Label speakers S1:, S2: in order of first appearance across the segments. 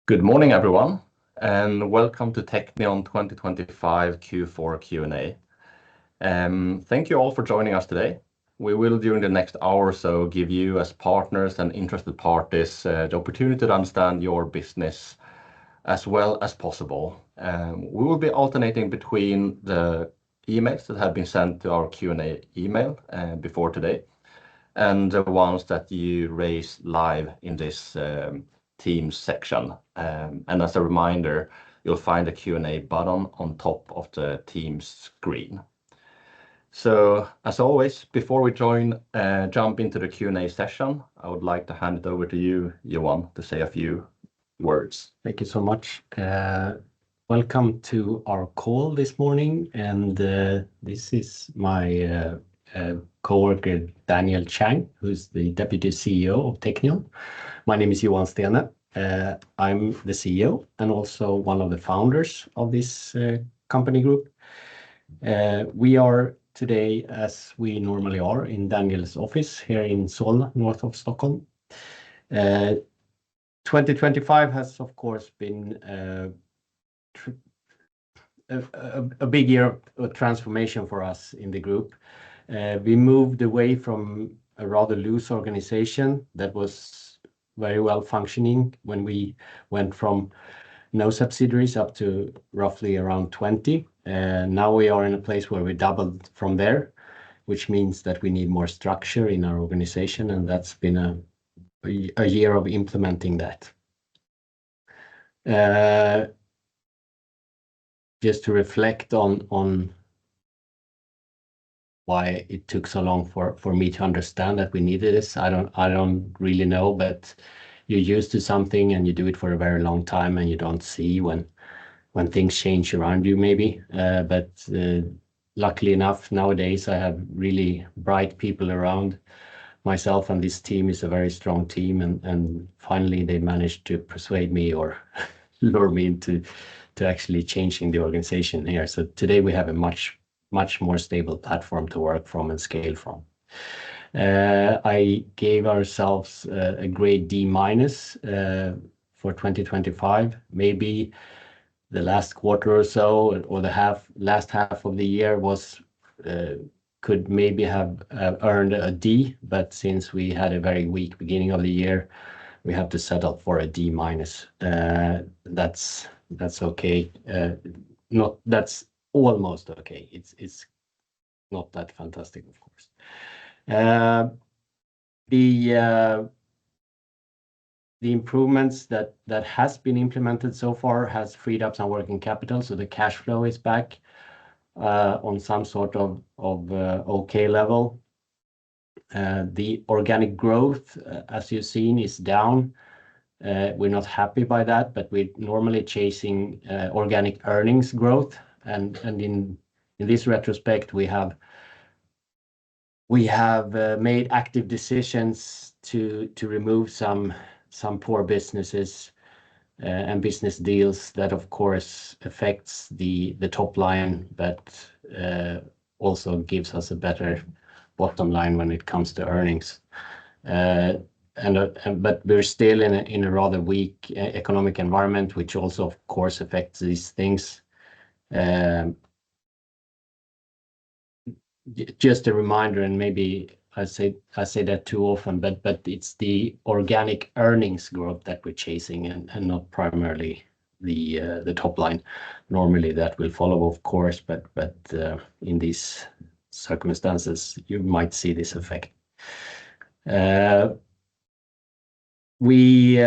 S1: Good morning, everyone, and welcome to Teqnion 2025 Q4 Q&A. Thank you all for joining us today. We will, during the next hour or so, give you, as partners and interested parties, the opportunity to understand your business as well as possible. We will be alternating between the emails that have been sent to our Q&A email before today and the ones that you raise live in this Teams section. And as a reminder, you'll find the Q&A button on top of the Teams screen. So, as always, before we jump into the Q&A session, I would like to hand it over to you, Johan, to say a few words.
S2: Thank you so much. Welcome to our call this morning, and this is my co-worker Daniel Chang, who's the Deputy CEO of Teqnion. My name is Johan Stene. I'm the CEO and also one of the founders of this company group. We are today, as we normally are, in Daniel's office here in Solna, north of Stockholm. 2025 has, of course, been a big year of transformation for us in the group. We moved away from a rather loose organization that was very well functioning when we went from no subsidiaries up to roughly around 20. Now we are in a place where we doubled from there, which means that we need more structure in our organization, and that's been a year of implementing that. Just to reflect on why it took so long for me to understand that we needed this. I don't really know, but you're used to something and you do it for a very long time and you don't see when things change around you maybe. But luckily enough, nowadays I have really bright people around myself, and this team is a very strong team, and finally they managed to persuade me or lure me into actually changing the organization here. So today we have a much more stable platform to work from and scale from. I gave ourselves a grade D- for 2025 . Maybe the last quarter or so, or the last half of the year could maybe have earned a D, but since we had a very weak beginning of the year, we have to settle for a D-. That's okay. That's almost okay. It's not that fantastic, of course. The improvements that has been implemented so far has freed up some working capital, so the cash flow is back on some sort of okay level. The organic growth, as you've seen, is down. We're not happy by that, but we're normally chasing organic earnings growth, and in this retrospect we have made active decisions to remove some poor businesses and business deals that of course affects the top line, but also gives us a better bottom line when it comes to earnings. But we're still in a rather weak economic environment, which also of course affects these things. Just a reminder, and maybe I say that too often, but it's the organic earnings growth that we're chasing and not primarily the top line. Normally that will follow, of course, but in these circumstances you might see this effect. We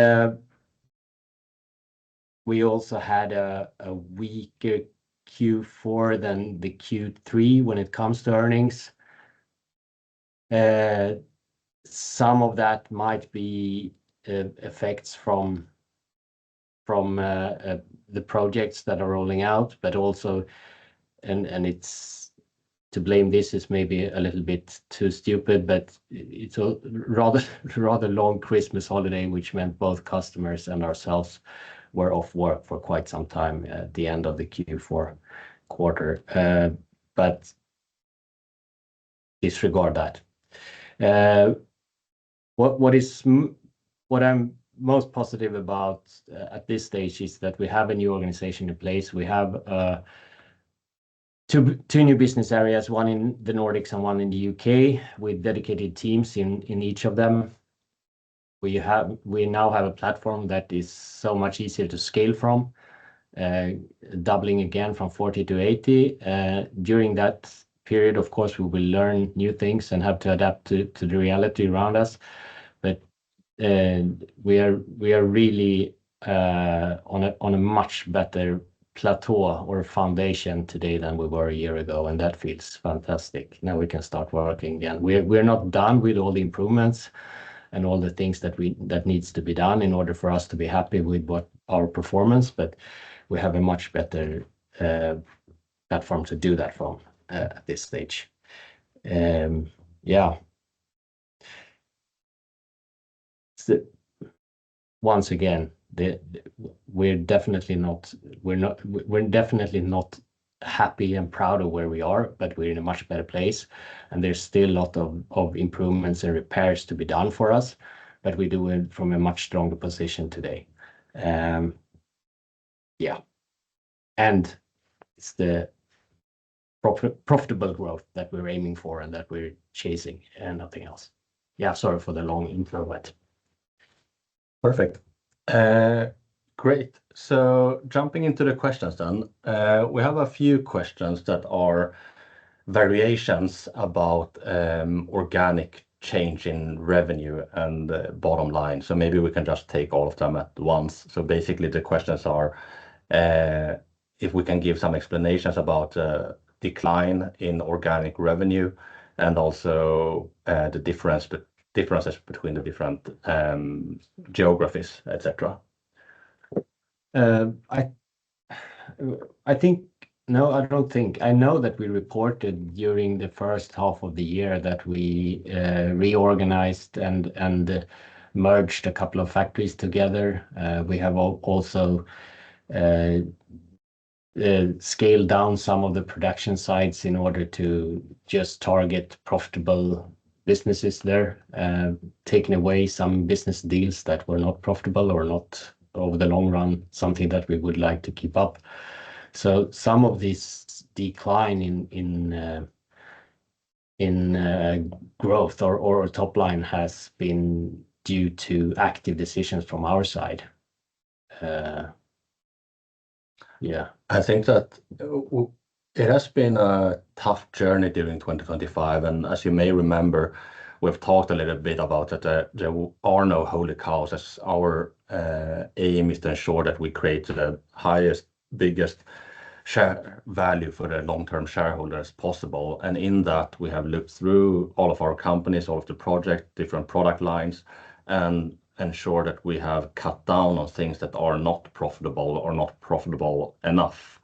S2: also had a weaker Q4 than the Q3 when it comes to earnings. Some of that might be effects from the projects that are rolling out, but also, and it's to blame, this is maybe a little bit too stupid, but it's a rather long Christmas holiday, which meant both customers and ourselves were off work for quite some time at the end of the Q4 quarter. But disregard that. What I'm most positive about at this stage is that we have a new organization in place. We have two new business areas, one in the Nordics and one in the UK, with dedicated teams in each of them. We now have a platform that is so much easier to scale from, doubling again from 40 to 80. During that period, of course, we will learn new things and have to adapt to the reality around us. But we are really on a much better plateau or foundation today than we were a year ago, and that feels fantastic. Now we can start working again. We're not done with all the improvements and all the things that needs to be done in order for us to be happy with what our performance, but we have a much better platform to do that from at this stage. Yeah. So, once again, we're definitely not happy and proud of where we are, but we're in a much better place, and there's still a lot of improvements and repairs to be done for us, but we do it from a much stronger position today. Yeah, and it's the profitable growth that we're aiming for and that we're chasing, and nothing else. Yeah, sorry for the long intro, but
S1: Perfect. Great. So jumping into the questions then, we have a few questions that are variations about organic change in revenue and bottom line. So maybe we can just take all of them at once. So basically the questions are if we can give some explanations about decline in organic revenue and also the differences between the different geographies, etc.
S2: I think, no, I don't think. I know that we reported during the first half of the year that we reorganized and merged a couple of factories together. We have also scaled down some of the production sites in order to just target profitable businesses there, taking away some business deals that were not profitable or not over the long run, something that we would like to keep up. So some of this decline in growth or top line has been due to active decisions from our side. Yeah.
S1: I think that it has been a tough journey during 2025, and as you may remember, we've talked a little bit about that there are no holy cows, as our aim is to ensure that we create the highest, biggest share value for the long-term shareholders possible. And in that, we have looked through all of our companies, all of the projects, different product lines, and ensure that we have cut down on things that are not profitable or not profitable enough.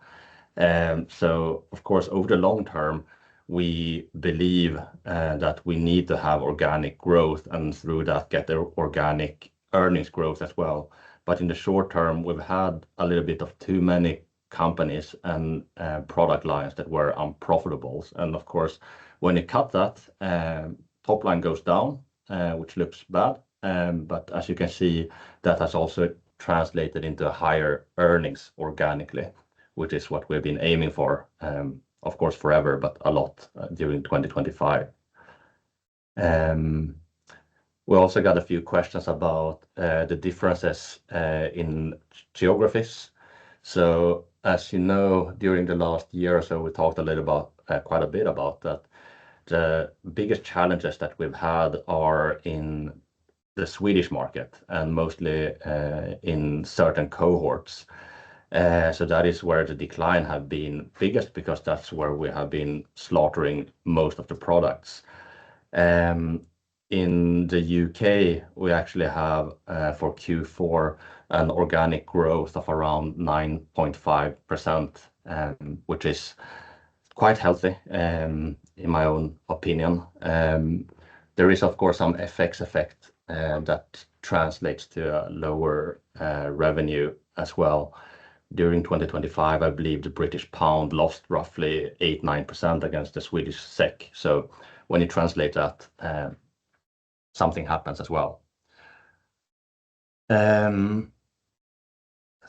S1: So, of course, over the long term, we believe that we need to have organic growth and through that get the organic earnings growth as well. But in the short term, we've had a little bit of too many companies and product lines that were unprofitable. And of course, when you cut that, top line goes down, which looks bad. But as you can see, that has also translated into higher earnings organically, which is what we've been aiming for, of course, forever, but a lot during 2025. We also got a few questions about the differences in geographies. So as you know, during the last year or so, we talked a little about quite a bit about that. The biggest challenges that we've had are in the Swedish market and mostly in certain cohorts. So that is where the decline have been biggest because that's where we have been slaughtering most of the products. In the UK, we actually have for Q4 an organic growth of around 9.5%, which is quite healthy in my own opinion. There is, of course, some FX effect that translates to a lower revenue as well. During 2025, I believe the British pound lost roughly 8-9% against the Swedish SEK. So when you translate that, something happens as well. I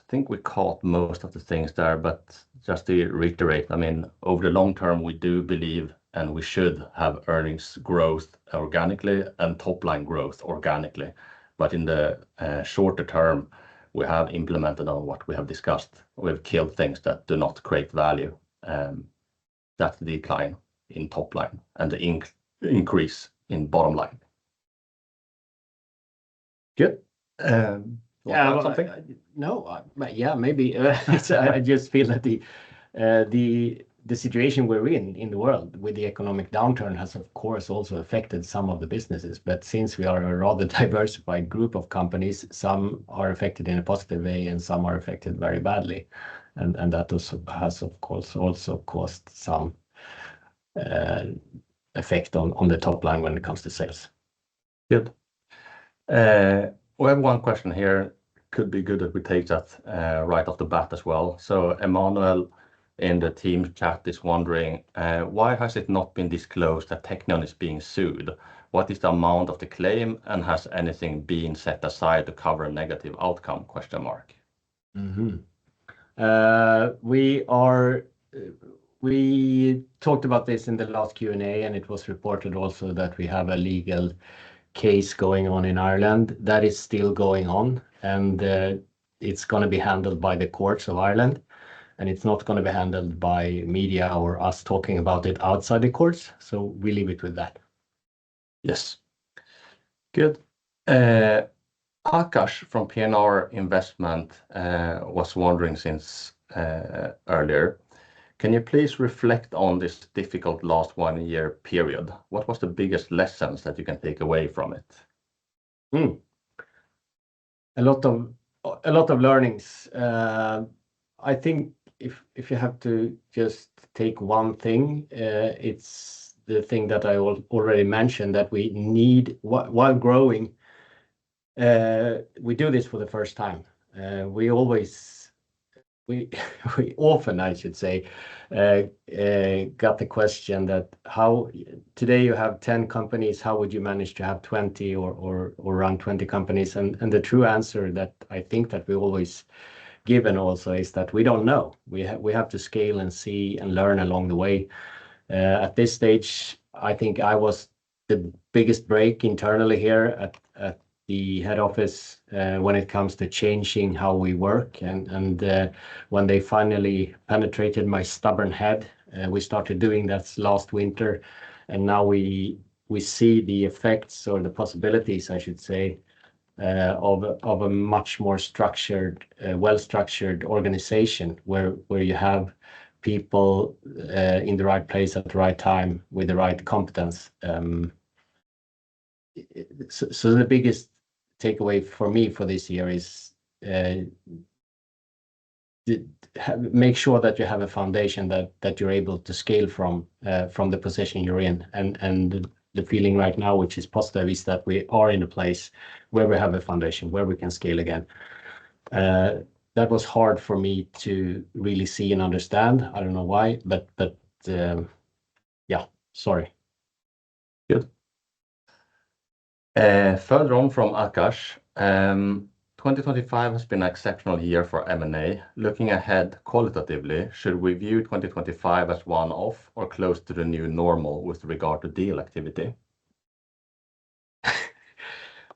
S1: think we caught most of the things there, but just to reiterate, I mean, over the long term, we do believe and we should have earnings growth organically and top line growth organically. But in the shorter term, we have implemented on what we have discussed. We've killed things that do not create value. That's the decline in top line and the increase in bottom line. Good.
S2: Yeah,
S1: something?
S2: but yeah, maybe. I just feel that the situation we're in the world with the economic downturn has, of course, also affected some of the businesses. But since we are a rather diversified group of companies, some are affected in a positive way and some are affected very badly. And that also has, of course, also caused some effect on the top line when it comes to sales.
S1: Good. We have one question here. Could be good if we take that right off the bat as well. So Emmanuel in the team chat is wondering, why has it not been disclosed that Teqnion is being sued? What is the amount of the claim and has anything been set aside to cover a negative outcome?
S2: We talked about this in the last Q&A, and it was reported also that we have a legal case going on in Ireland that is still going on, and it's going to be handled by the courts of Ireland, and it's not going to be handled by media or us talking about it outside the courts. So we leave it with that.
S1: Yes. Good. Akash from PNR Investment was wondering since earlier, can you please reflect on this difficult last 1 year period? What was the biggest lessons that you can take away from it?
S2: A lot of learnings. I think if you have to just take one thing, it's the thing that I already mentioned, that we need, while growing, we do this for the first time. We often, I should say, got the question that how today you have 10 companies, how would you manage to have 20 or run 20 companies? And the true answer that I think that we always given also is that we don't know. We have to scale and see and learn along the way. At this stage, I think I was the biggest break internally here at the head office when it comes to changing how we work. And when they finally penetrated my stubborn head, we started doing that last winter. And now we see the effects or the possibilities, I should say, of a much more structured, well-structured organization where you have people in the right place at the right time with the right competence. So the biggest takeaway for me for this year is make sure that you have a foundation that you're able to scale from the position you're in. And the feeling right now, which is positive, is that we are in a place where we have a foundation, where we can scale again. That was hard for me to really see and understand. I don't know why, but yeah, sorry.
S1: Good. Further on from Akash, 2025 has been an exceptional year for M&A. Looking ahead qualitatively, should we view 2025 as one-off or close to the new normal with regard to deal activity?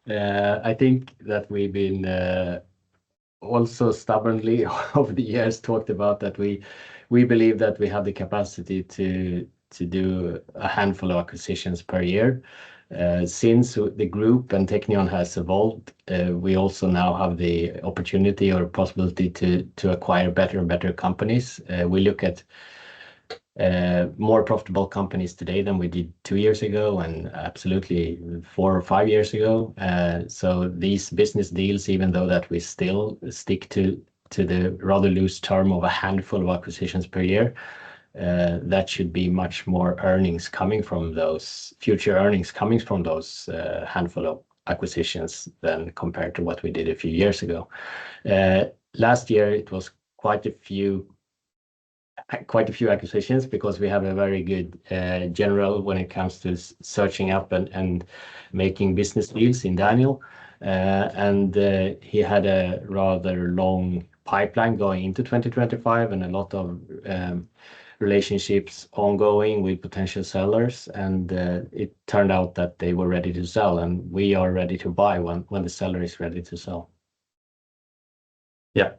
S2: I think that we've been also stubbornly over the years talked about that we believe that we have the capacity to do a handful of acquisitions per year. Since the group and Teqnion has evolved, we also now have the opportunity or possibility to acquire better and better companies. We look at more profitable companies today than we did 2 years ago, and absolutely 4 or 5 years ago. So these business deals, even though that we still stick to the rather loose term of a handful of acquisitions per year, that should be much more earnings coming from those future earnings coming from those handful of acquisitions than compared to what we did a few years ago. Last year, it was quite a few acquisitions because we have a very good general when it comes to searching up and making business deals in Daniel. And he had a rather long pipeline going into 2025 and a lot of relationships ongoing with potential sellers. And it turned out that they were ready to sell, and we are ready to buy when the seller is ready to sell.
S1: Yeah.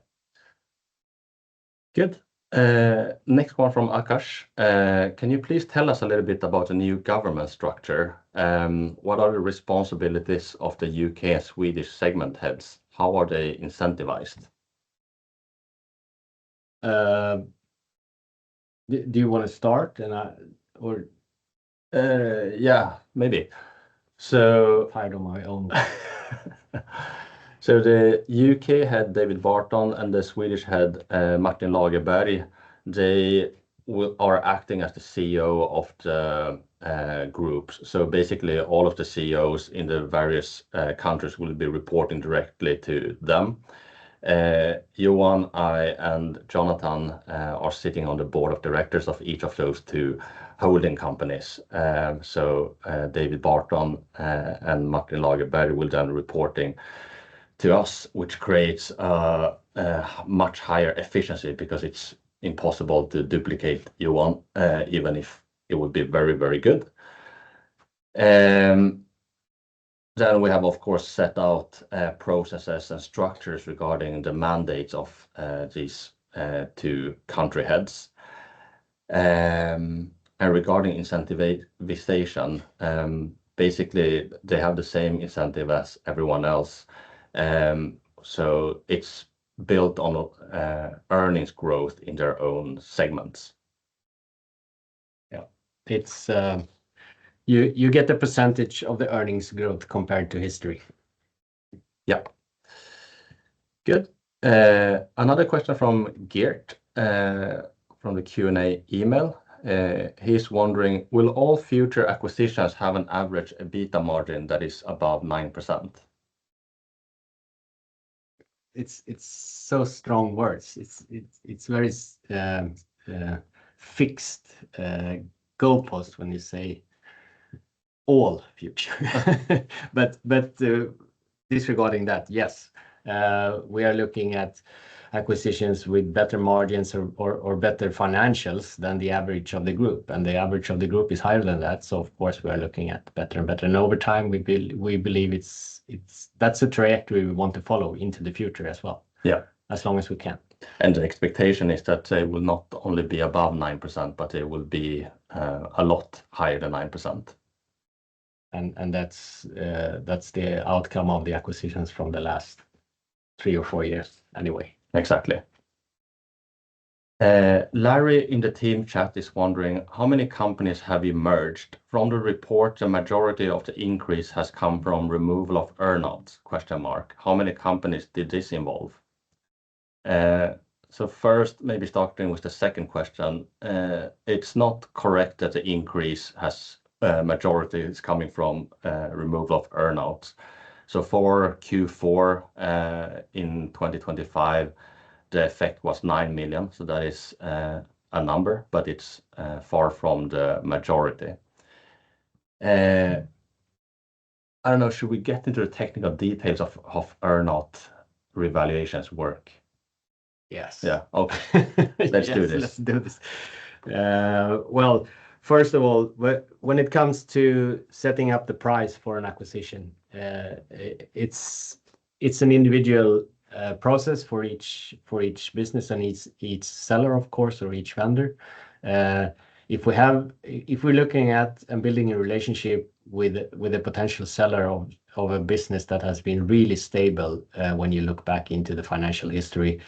S1: Good. Next one from Akash. Can you please tell us a little bit about the new government structure? What are the responsibilities of the UK and Swedish segment heads? How are they incentivized?
S2: Do you want to start?
S1: Yeah, maybe. So
S2: Fired on my own.
S1: So the UK head, David Barton, and the Swedish head, Martin Lagerberg, they are acting as the CEO of the groups. So basically, all of the CEOs in the various countries will be reporting directly to them. Johan, I, and Jonathan are sitting on the board of directors of each of those two holding companies. So David Barton and Martin Lagerberg will then reporting to us, which creates a much higher efficiency because it's impossible to duplicate Johan, even if it would be very, very good. Then we have, of course, set out processes and structures regarding the mandates of these two country heads. And regarding incentivization, basically they have the same incentive as everyone else. So it's built on earnings growth in their own segments.
S2: Yeah, it's you get the percentage of the earnings growth compared to history.
S1: Yeah. Good. Another question from Geert from the Q&A email. He's wondering, will all future acquisitions have an average EBITDA margin that is above 9%?
S2: It's so strong words. It's very fixed goalpost when you say all future. But disregarding that, yes, we are looking at acquisitions with better margins or better financials than the average of the group, and the average of the group is higher than that. So of course we are looking at better and better, and over time we believe that's a trajectory we want to follow into the future as well.
S1: Yeah,
S2: as long as we can.
S1: And the expectation is that they will not only be above 9%, but they will be a lot higher than 9%.
S2: And that's the outcome of the acquisitions from the last 3 or 4 years anyway.
S1: Exactly. Larry in the team chat is wondering, how many companies have you merged? From the report, the majority of the increase has come from removal of earnouts, ? How many companies did this involve? So first, maybe starting with the second question, it's not correct that the increase has majority is coming from removal of earnouts. So for Q4 in 2025, the effect was 9 million. So that is a number, but it's far from the majority. I don't know, should we get into the technical details of earnout revaluations work?
S2: Yes.
S1: Yeah. Okay. Let's do this.
S2: Let's do this. Well, first of all, when it comes to setting up the price for an acquisition, it's an individual process for each business and each seller, of course, or each vendor. If we're looking at and building a relationship with a potential seller of a business that has been really stable, when you look back into the financial history,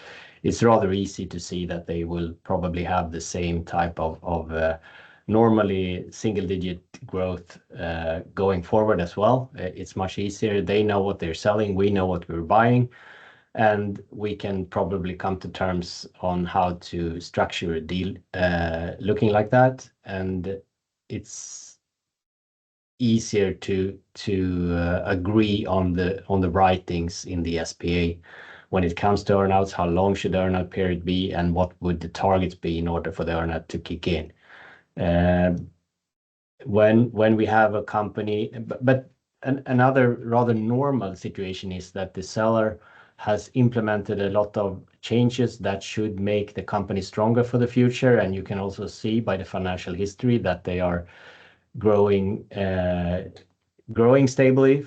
S2: it's rather easy to see that they will probably have the same type of normally single-digit growth going forward as well. It's much easier. They know what they're selling. We know what we're buying. And we can probably come to terms on how to structure a deal looking like that. And it's easier to agree on the writings in the SPA when it comes to earnouts. How long should the earnout period be, and what would the targets be in order for the earnout to kick in? When we have a company, but another rather normal situation is that the seller has implemented a lot of changes that should make the company stronger for the future. And you can also see by the financial history that they are growing stably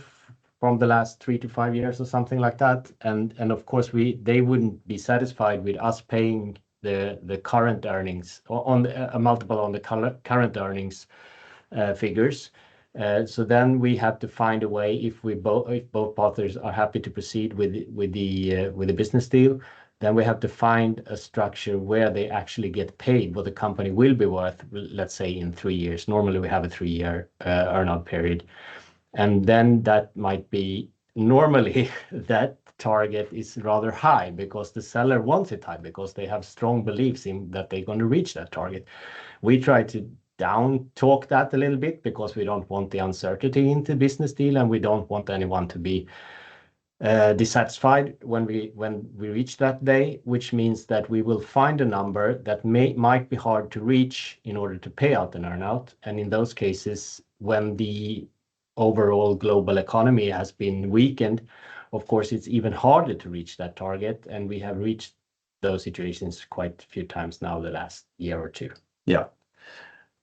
S2: from the last 3 to 5 years or something like that. And of course, they wouldn't be satisfied with us paying the current earnings on a multiple on the current earnings figures. So then we have to find a way if both parties are happy to proceed with the business deal. Then we have to find a structure where they actually get paid what the company will be worth, let's say in 3 years. Normally we have a 3-year earnout period. And then that might be normally that target is rather high because the seller wants it high because they have strong beliefs in that they're going to reach that target. We try to down talk that a little bit because we don't want the uncertainty into business deal and we don't want anyone to be dissatisfied when we reach that day, which means that we will find a number that might be hard to reach in order to pay out an earnout. And in those cases, when the overall global economy has been weakened, of course, it's even harder to reach that target. And we have reached those situations quite a few times now the last year or two.
S1: Yeah.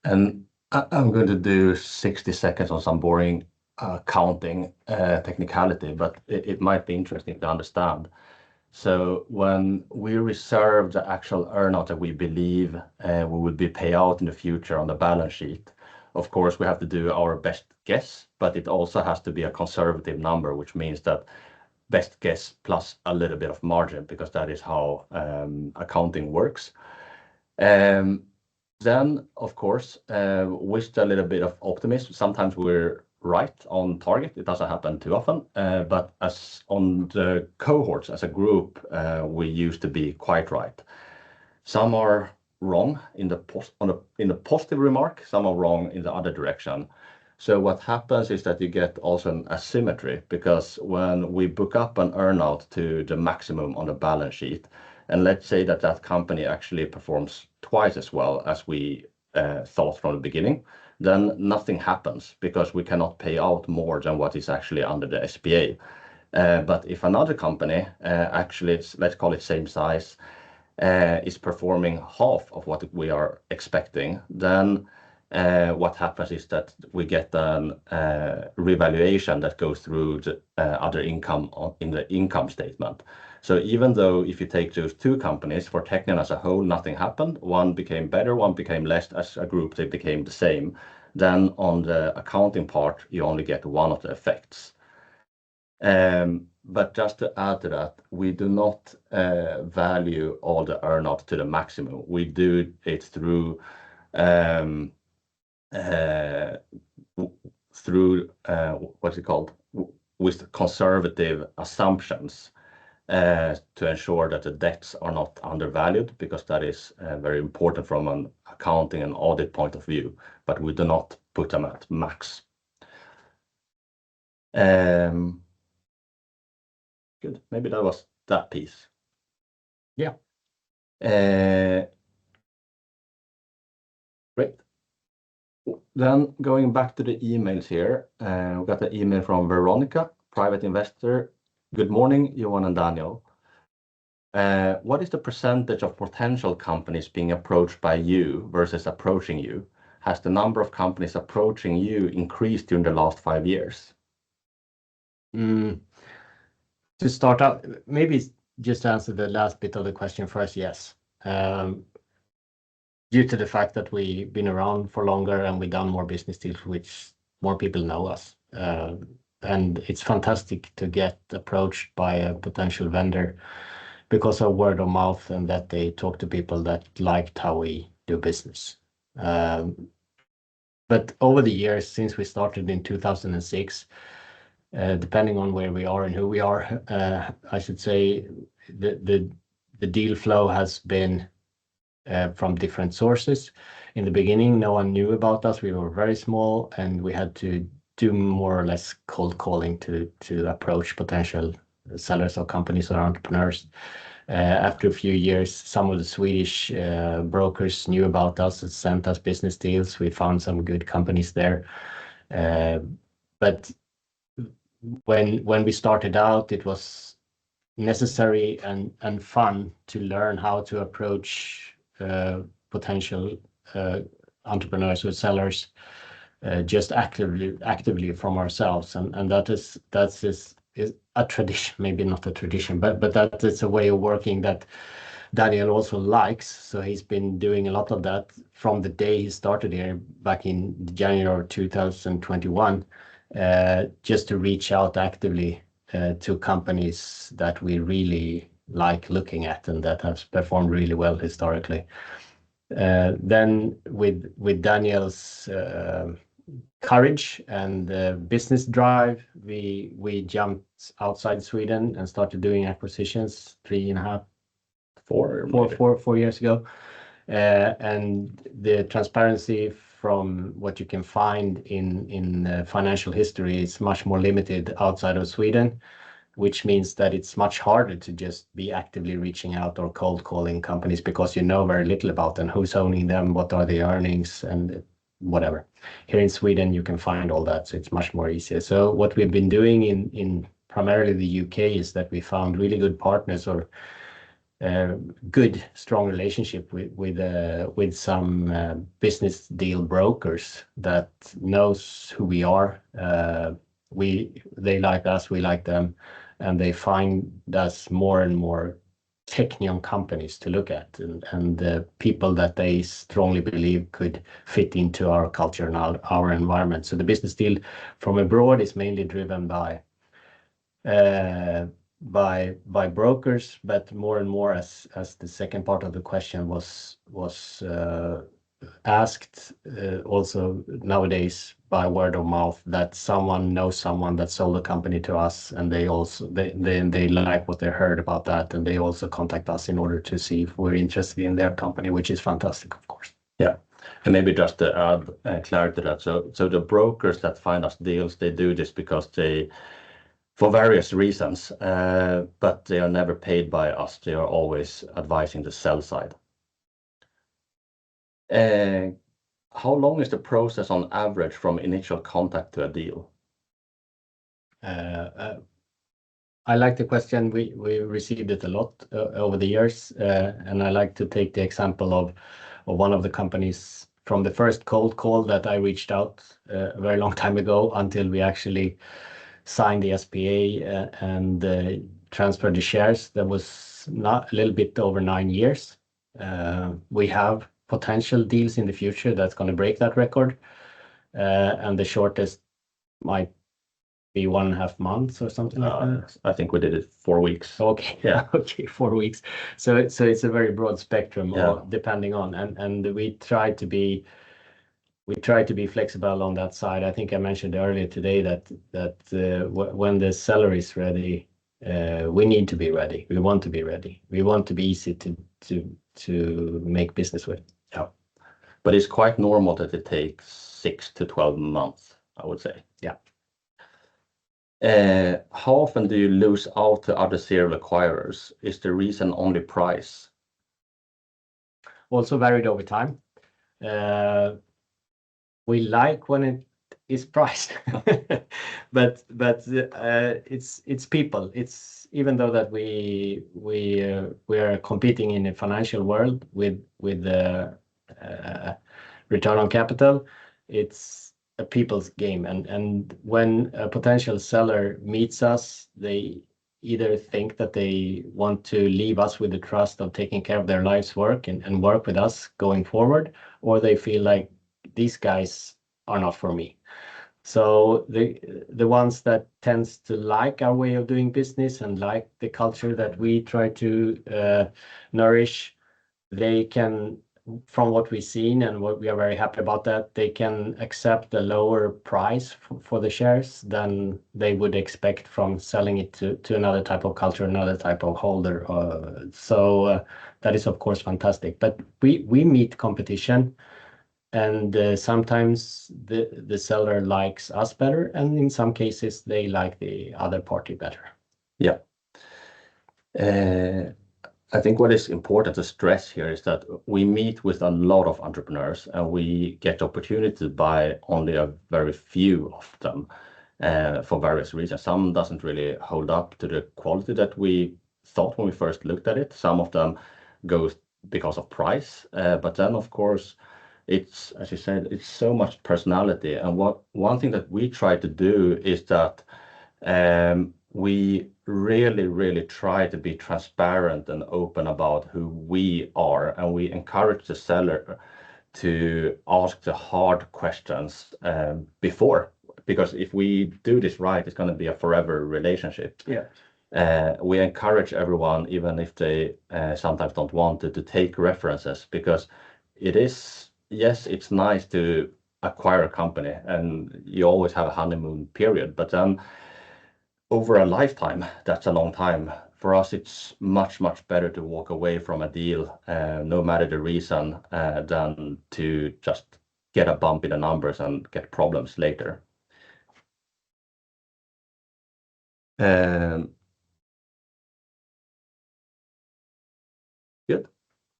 S1: And I'm going to do 60 seconds on some boring accounting technicality, but it might be interesting to understand. So when we reserve the actual earnout that we believe we will be paid out in the future on the balance sheet, of course, we have to do our best guess, but it also has to be a conservative number, which means that best guess plus a little bit of margin, because that is how accounting works. Then, of course, with a little bit of optimism, sometimes we're right on target. It doesn't happen too often, but as on the cohorts as a group, we used to be quite right. Some are wrong in the positive remark, some are wrong in the other direction. So what happens is that you get also an asymmetry, because when we book up an earnout to the maximum on the balance sheet, and let's say that that company actually performs twice as well as we thought from the beginning, then nothing happens because we cannot pay out more than what is actually under the SPA. But if another company, actually, let's call it same size, is performing half of what we are expecting, then what happens is that we get a revaluation that goes through the other income in the income statement. So even though if you take those two companies, for Teqnion as a whole, nothing happened, one became better, one became less, as a group they became the same, then on the accounting part you only get one of the effects. But just to add to that, we do not value all the earnout to the maximum. We do it through what's it called, with conservative assumptions, to ensure that the debts are not undervalued, because that is very important from an accounting and audit point of view, but we do not put them at max. Good. Maybe that was that piece.
S2: Yeah.
S1: Great. Then going back to the emails here, we got an email from Veronica, private investor. Good morning, Johan and Daniel. What is the percentage of potential companies being approached by you versus approaching you? Has the number of companies approaching you increased during the last 5 years?
S2: To start out, maybe just to answer the last bit of the question first, yes. Due to the fact that we've been around for longer and we've done more business deals, which more people know us. And it's fantastic to get approached by a potential vendor because of word of mouth and that they talk to people that liked how we do business. But over the years, since we started in 2006, depending on where we are and who we are, I should say the deal flow has been from different sources. In the beginning, no one knew about us. We were very small, and we had to do more or less cold calling to approach potential sellers or companies or entrepreneurs. After a few years, some of the Swedish brokers knew about us and sent us business deals. We found some good companies there. But when we started out, it was necessary and fun to learn how to approach potential entrepreneurs or sellers just actively from ourselves, and that's is a tradition, maybe not a tradition, but that is a way of working that Daniel also likes. So he's been doing a lot of that from the day he started here back in January 2021, just to reach out actively to companies that we really like looking at and that have performed really well historically. Then with Daniel's courage and business drive, we jumped outside Sweden and started doing acquisitions 4 years ago. And the transparency from what you can find in financial history is much more limited outside of Sweden, which means that it's much harder to just be actively reaching out or cold calling companies because you know very little about them, who's owning them, what are the earnings, and whatever. Here in Sweden, you can find all that, so it's much more easier. So what we've been doing in primarily the UK is that we found really good partners or good, strong relationship with some business deal brokers that knows who we are. They like us, we like them, and they find us more and more Teqnion companies to look at, and people that they strongly believe could fit into our culture and our environment. So the business deal from abroad is mainly driven by brokers, but more and more, as the second part of the question was asked, also nowadays by word of mouth, that someone knows someone that sold a company to us, and they like what they heard about that, and they also contact us in order to see if we're interested in their company, which is fantastic, of course.
S1: Yeah, and maybe just to add clarity to that. So the brokers that find us deals, they do this because for various reasons, but they are never paid by us. They are always advising the sell side. How long is the process on average from initial contact to a deal?
S2: I like the question. We received it a lot over the years, and I like to take the example of one of the companies from the first cold call that I reached out a very long time ago until we actually signed the SPA and transferred the shares. That was not a little bit over 9 years. We have potential deals in the future that's going to break that record, and the shortest might be 1.5 months or something like that.
S1: I think we did it 4 weeks.
S2: Okay.
S1: Yeah.
S2: Okay, 4 weeks. So it's a very broad spectrum,
S1: Yeah.
S2: Depending on, and we try to be flexible on that side. I think I mentioned earlier today that when the seller is ready, we need to be ready. We want to be ready. We want to be easy to make business with.
S1: Yeah. But it's quite normal that it takes 6 to 12 months, I would say.
S2: Yeah.
S1: How often do you lose out to other serial acquirers? Is the reason only price?
S2: Also varied over time. We like when it is price, but it's people. It's even though that we are competing in a financial world with return on capital, it's a people's game, and when a potential seller meets us, they either think that they want to leave us with the trust of taking care of their life's work and work with us going forward, or they feel like these guys are not for me. So the ones that tends to like our way of doing business and like the culture that we try to nourish, they can, from what we've seen and what we are very happy about, that they can accept a lower price for the shares than they would expect from selling it to another type of culture, another type of holder. So that is of course fantastic. But we meet competition, and sometimes the seller likes us better, and in some cases they like the other party better.
S1: Yeah. I think what is important to stress here is that we meet with a lot of entrepreneurs and we get the opportunity to buy only a very few of them. for various reasons. Some doesn't really hold up to the quality that we thought when we first looked at it. Some of them goes because of price, but then of course it's, as you said, it's so much personality. And one thing that we try to do is that we really try to be transparent and open about who we are, and we encourage the seller to ask the hard questions before, because if we do this right, it's going to be a forever relationship.
S2: Yeah.
S1: We encourage everyone, even if they sometimes don't want to take references, because it is, yes, it's nice to acquire a company and you always have a honeymoon period, but then over a lifetime, that's a long time. For us, it's much better to walk away from a deal, no matter the reason, than to just get a bump in the numbers and get problems later. Good.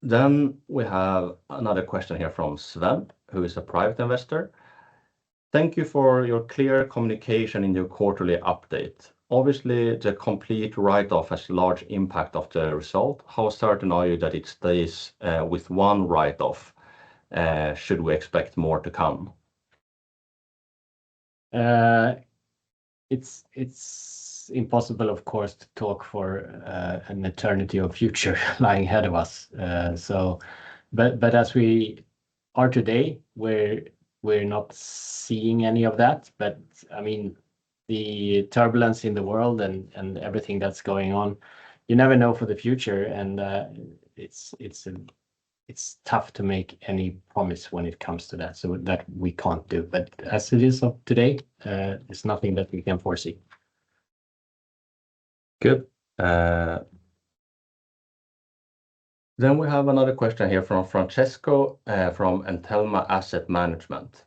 S1: Then we have another question here from Sven, who is a private investor. Thank you for your clear communication in your quarterly update. Obviously, the complete write-off has large impact of the result. How certain are you that it stays with one write-off? Should we expect more to come?
S2: It's impossible, of course, to talk for an eternity of future lying ahead of us. But as we are today, we're not seeing any of that. But I mean, the turbulence in the world and everything that's going on, you never know for the future, and it's tough to make any promise when it comes to that, so that we can't do. But as it is of today, it's nothing that we can foresee.
S1: Good. Then we have another question here from Francesco from Entelma Asset Management.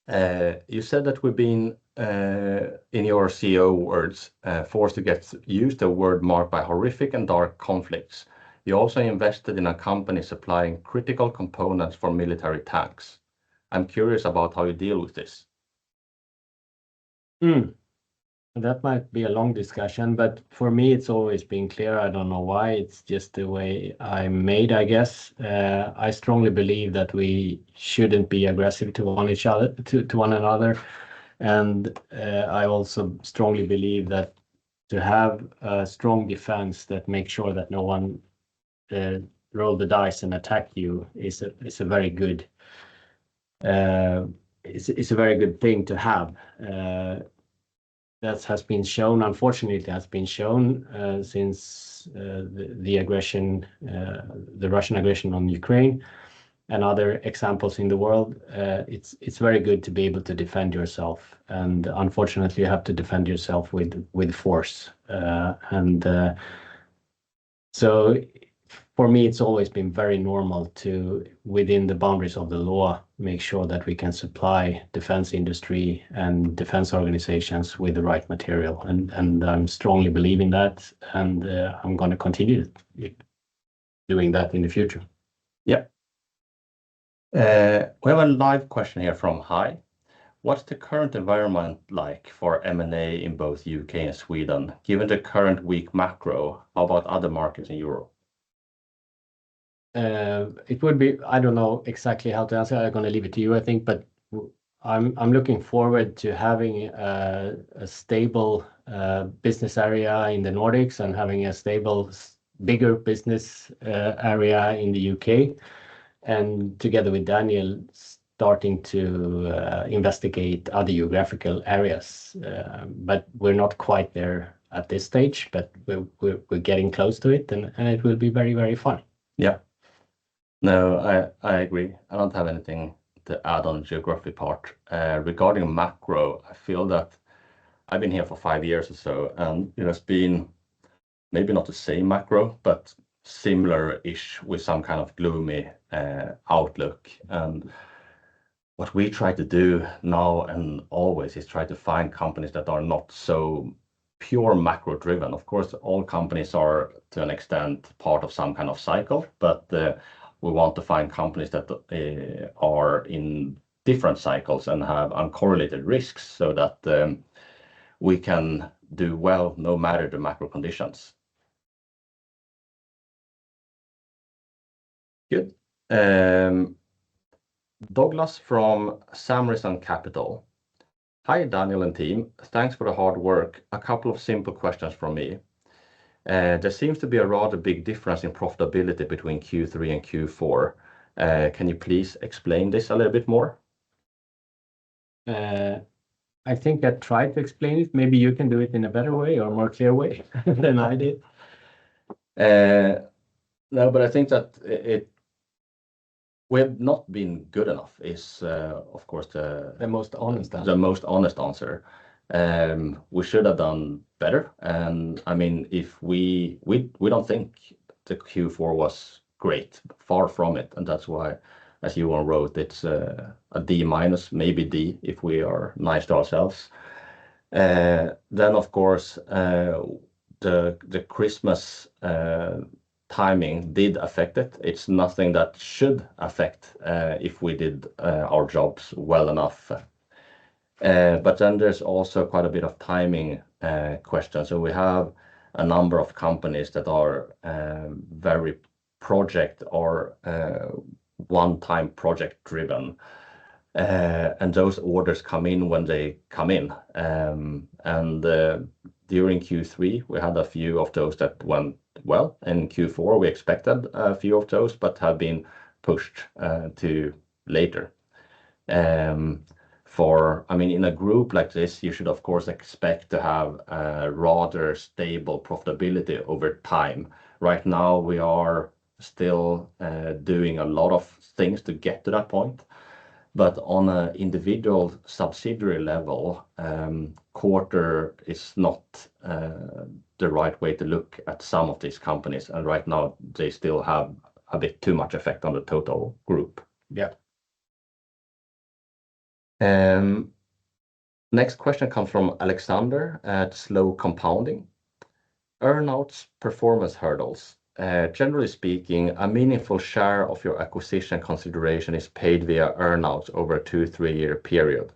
S1: You said that we've been, in your CEO words, forced to get used to a word marked by horrific and dark conflicts. You also invested in a company supplying critical components for military tanks. I'm curious about how you deal with this.
S2: That might be a long discussion, but for me, it's always been clear. I don't know why. It's just the way I'm made, I guess. I strongly believe that we shouldn't be aggressive to one another. And I also strongly believe that to have a strong defense that makes sure that no one roll the dice and attack you is a very good it's a very good thing to have. That has been shown, unfortunately, it has been shown since the aggression, the Russian aggression on Ukraine and other examples in the world. It's very good to be able to defend yourself, and unfortunately, you have to defend yourself with force. So for me, it's always been very normal to, within the boundaries of the law, make sure that we can supply defense industry and defense organizations with the right material. And I'm strongly believing that, and I'm going to continue doing that in the future.
S1: Yeah. We have a live question here from Hi. What's the current environment like for M&A in both UK and Sweden? Given the current weak macro, how about other markets in Europe?
S2: It would be, I don't know exactly how to answer. I'm going to leave it to you, I think, but I'm looking forward to having a stable business area in the Nordics and having a stable, bigger business area in the UK. And together with Daniel, starting to investigate other geographical areas. But we're not quite there at this stage, but we're getting close to it, and it will be very, very fun.
S1: Yeah. No, I agree. I don't have anything to add on the geography part. Regarding macro, I feel that I've been here for 5 years or so, and it's been maybe not the same macro, but similar-ish with some kind of gloomy outlook. And what we try to do now and always is try to find companies that are not so pure macro driven. Of course, all companies are to an extent part of some kind of cycle, but we want to find companies that are in different cycles and have uncorrelated risks so that we can do well no matter the macro conditions. Good. Douglas from Samarison Capital. Hi, Daniel and team. Thanks for the hard work. A couple of simple questions from me. There seems to be a rather big difference in profitability between Q3 and Q4. Can you please explain this a little bit more?
S2: I think I tried to explain it. Maybe you can do it in a better way or more clear way than I did.
S1: No, but I think that we have not been good enough is, of course,
S2: The most honest answer.
S1: the most honest answer. We should have done better. And I mean, if we don't think the Q4 was great, far from it. And that's why, as Johan wrote, it's a D minus, maybe D if we are nice to ourselves. Then, of course, the Christmas timing did affect it. It's nothing that should affect if we did our jobs well enough. But then there's also quite a bit of timing questions. So we have a number of companies that are very project or one-time project driven. And those orders come in when they come in. And during Q3, we had a few of those that went well. In Q4, we expected a few of those, but have been pushed to later. I mean, in a group like this, you should, of course, expect to have a rather stable profitability over time. Right now, we are still doing a lot of things to get to that point. But on an individual subsidiary level, quarter is not the right way to look at some of these companies. And right now, they still have a bit too much effect on the total group.
S2: Yeah.
S1: Next question comes from Alexander at Slow Compounding. Earnouts performance hurdles. Generally speaking, a meaningful share of your acquisition consideration is paid via earnouts over a 2-3 year period.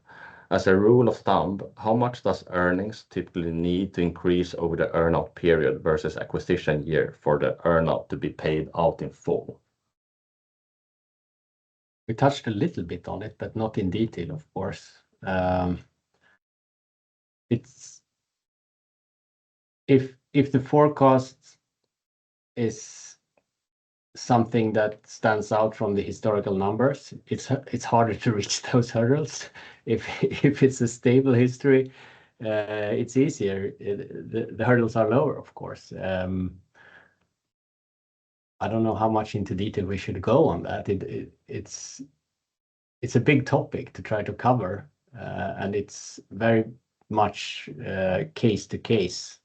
S1: As a rule of thumb, how much does earnings typically need to increase over the earnout period versus acquisition year for the earnout to be paid out in full?
S2: We touched a little bit on it, but not in detail, of course. It's if the forecast is something that stands out from the historical numbers, it's harder to reach those hurdles. If it's a stable history, it's easier. The hurdles are lower, of course. I don't know how much into detail we should go on that. It's a big topic to try to cover, and it's very much case to case,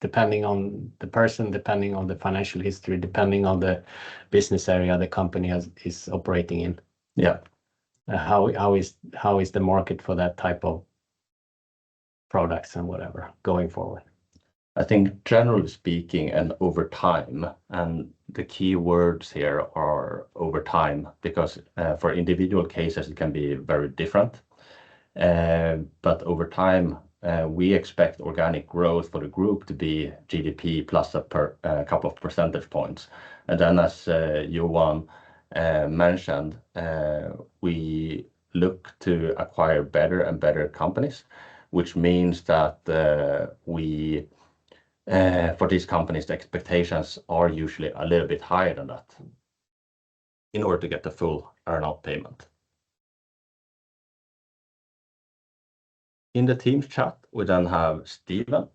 S2: depending on the person, depending on the financial history, depending on the business area the company is operating in.
S1: Yeah.
S2: How is the market for that type of products and whatever going forward?
S1: I think generally speaking and over time, and the key words here are over time, because for individual cases it can be very different. But over time, we expect organic growth for the group to be GDP plus a couple of percentage points. And then, as Johan mentioned, we look to acquire better and better companies, which means that for these companies, the expectations are usually a little bit higher than that in order to get the full earnout payment. In the Teams chat, we then have Steven,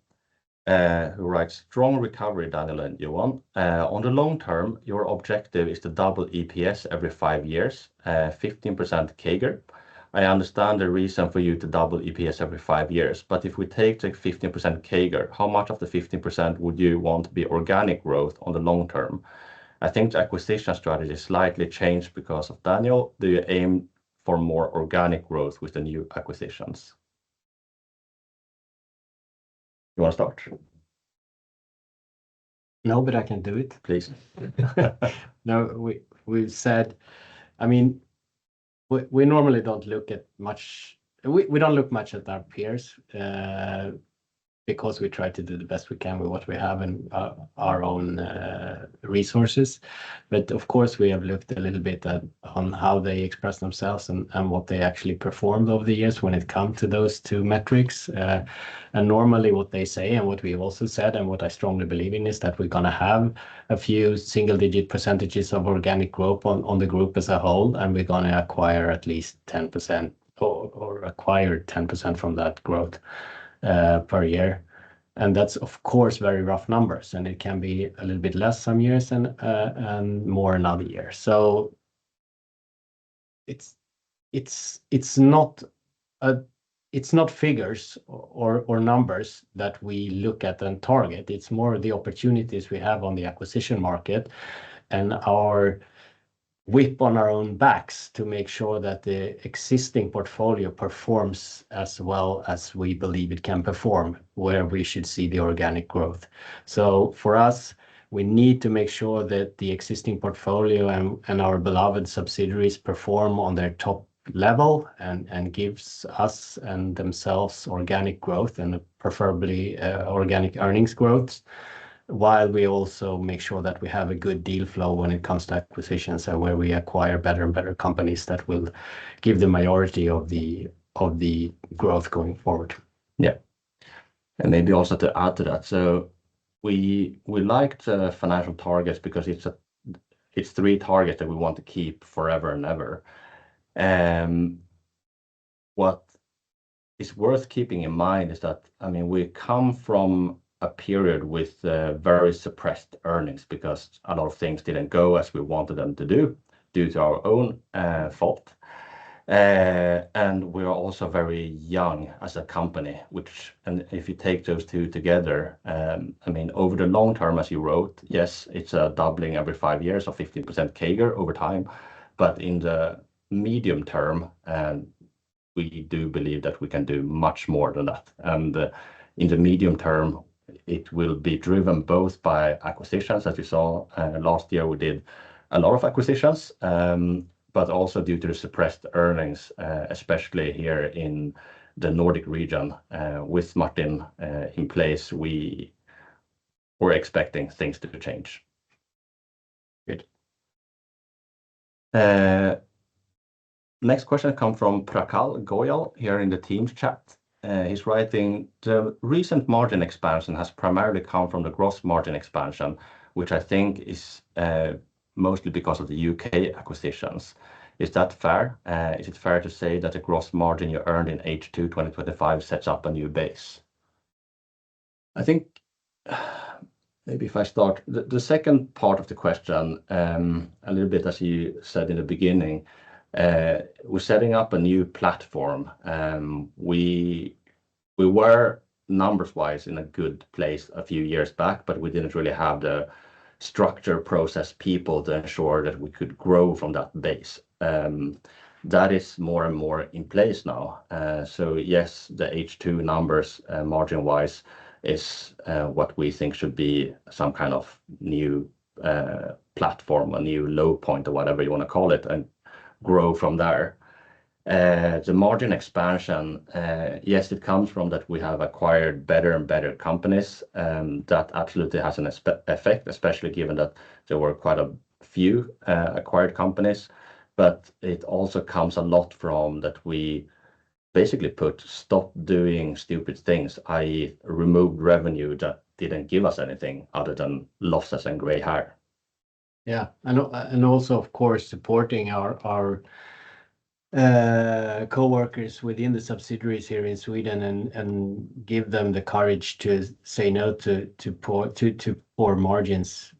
S1: who writes, strong recovery, Daniel and Johan. On the long term, your objective is to double EPS every 5 years, 15% CAGR. I understand the reason for you to double EPS every 5 years, but if we take the 15% CAGR, how much of the 15% would you want to be organic growth on the long term? I think the acquisition strategy slightly changed because of Daniel. Do you aim for more organic growth with the new acquisitions? You want to start?
S2: No, but I can do it.
S1: Please.
S2: No, we've said, I mean, We normally don't look at much. We don't look much at our peers because we try to do the best we can with what we have and our own resources. But of course, we have looked a little bit on how they express themselves and what they actually performed over the years when it comes to those two metrics. And normally what they say and what we also said and what I strongly believe in is that we're going to have a few single-digit percentages of organic growth on the group as a whole, and we're going to acquire at least 10% or acquire 10% from that growth per year. And that's, of course, very rough numbers, and it can be a little bit less some years and more another year. So it's not figures or numbers that we look at and target. It's more the opportunities we have on the acquisition market and our whip on our own backs to make sure that the existing portfolio performs as well as we believe it can perform, where we should see the organic growth. So for us, we need to make sure that the existing portfolio and our beloved subsidiaries perform on their top level and gives us and themselves organic growth and preferably organic earnings growth, while we also make sure that we have a good deal flow when it comes to acquisitions and where we acquire better and better companies that will give the majority of the growth going forward.
S1: Yeah. And maybe also to add to that, so we like the financial targets because it's 3 targets that we want to keep forever and ever. What is worth keeping in mind is that, I mean, we come from a period with very suppressed earnings because a lot of things didn't go as we wanted them to do due to our own fault. And we are also very young as a company, and if you take those two together, I mean, over the long term, as you wrote, yes, it's a doubling every 5 years of 15% CAGR over time. But in the medium term, we do believe that we can do much more than that. And in the medium term, it will be driven both by acquisitions. As you saw, last year we did a lot of acquisitions, but also due to the suppressed earnings, especially here in the Nordic region. With Martin in place, we were expecting things to change.
S2: Good.
S1: Next question comes from Prakal Goyal here in the Teams chat. He's writing, the recent margin expansion has primarily come from the gross margin expansion, which I think is mostly because of the UK acquisitions. Is that fair? Is it fair to say that the gross margin you earned in H2 2025 sets up a new base? I think maybe if I start, the second part of the question, a little bit as you said in the beginning, we're setting up a new platform. We were numbers-wise in a good place a few years back, but we didn't really have the structure, process, people to ensure that we could grow from that base. That is more and more in place now. So yes, the H2 numbers margin-wise is what we think should be some kind of new platform, a new low point or whatever you want to call it, and grow from there. The margin expansion, yes, it comes from that we have acquired better and better companies. That absolutely has an effect, especially given that there were quite a few acquired companies. But it also comes a lot from that we basically stop doing stupid things, i.e. removed revenue that didn't give us anything other than losses and gray hair.
S2: Yeah, and also, of course, supporting our co-workers within the subsidiaries here in Sweden and give them the courage to say no to poor margins